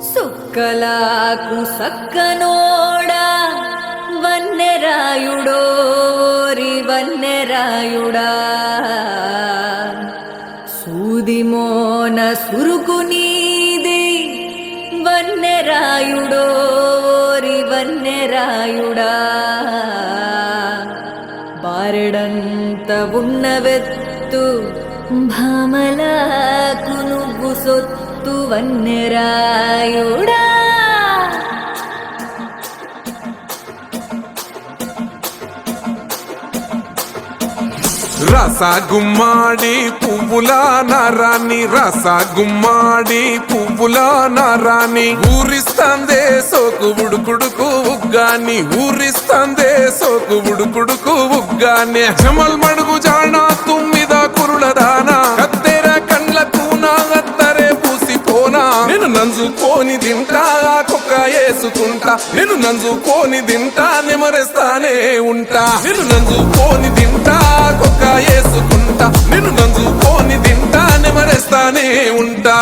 సుక్కలాకు సక్కనోడా వన్నెరాయుడోరి వన్నెరాయుడా సూదిమోన సురుకు నీది వన్నెరాయుడోరి వన్నెరాయుడా బారెడంత ఉన్నవెత్తు భామలకు నువ్వు సొత్తు వన్నెరాయుడా రస గుమ్మాడి పువ్వుల నారాణి రస గుమ్మాడి పువ్వుల నారాణి ఊరిస్తాందే సోకు ఉడుకుడుకు ఉగ్గాని ఊరిస్తాందే సోకు ఉడుకుడుకు ఉగ్గాని జమల్ మడుగు జానా తుమ్మిద కురుల దానా కత్తెర కండ్లకు నా అత్తరే పూసిపోనా నేను నంజుకోని తింటా కుక్క వేసుకుంటా నేను నంజుకోని తింటా నెమరేస్తానే ఉంటా నేను నంజుకోని తింటా కుక్క వేసుకుంటా నేను నంజుకోని తింటా నెమరేస్తానే ఉంటా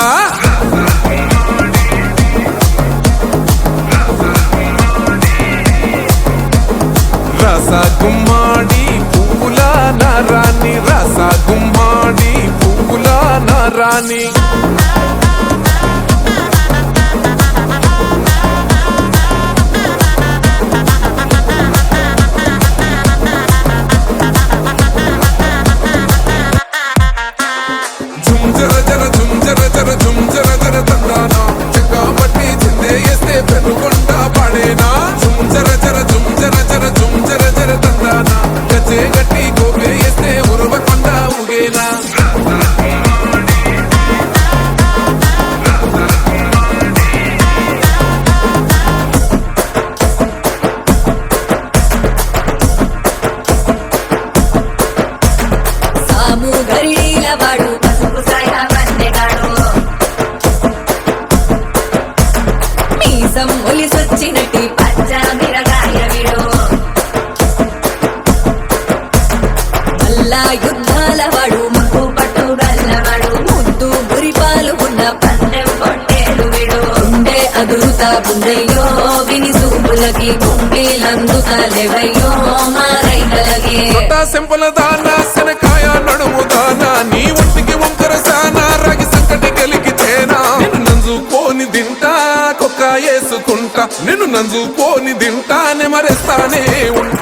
రస గుమ్మాడి పువ్వుల నారాణి రస గుమ్మాడి పువ్వుల నారాణి గట్టి గోపే వేస్తే ఉరువకుండా ఊగేనా సాము గరిడీల వాడు పసుపు సాయ వన్నెగాడు మీసం ఒలిసొచ్చినట్టి పచ్చ మిరగాయ విడు మల్లా యుద్ధాల వాడు ముక్కు పట్టు గల్లవాడు ముద్దు గురిపాలు ఉన్న పందెం పొట్టేలు విడు ఉండే అదురుతా బుందయ్యో విని సూపులకి కుంగిలందుతలేవయ్యో మా రైతలకి సింపుల దానా శనకాయ నడుము దానా నీ ఒంటికి వంకర సానా రాగి సంకటి కలిగితేనా నిన్ను నంజుకోని తింటా కుక్క వేసుకుంటా నిన్ను నంజుకోని తింటా నెమరేస్తానే ఉంటా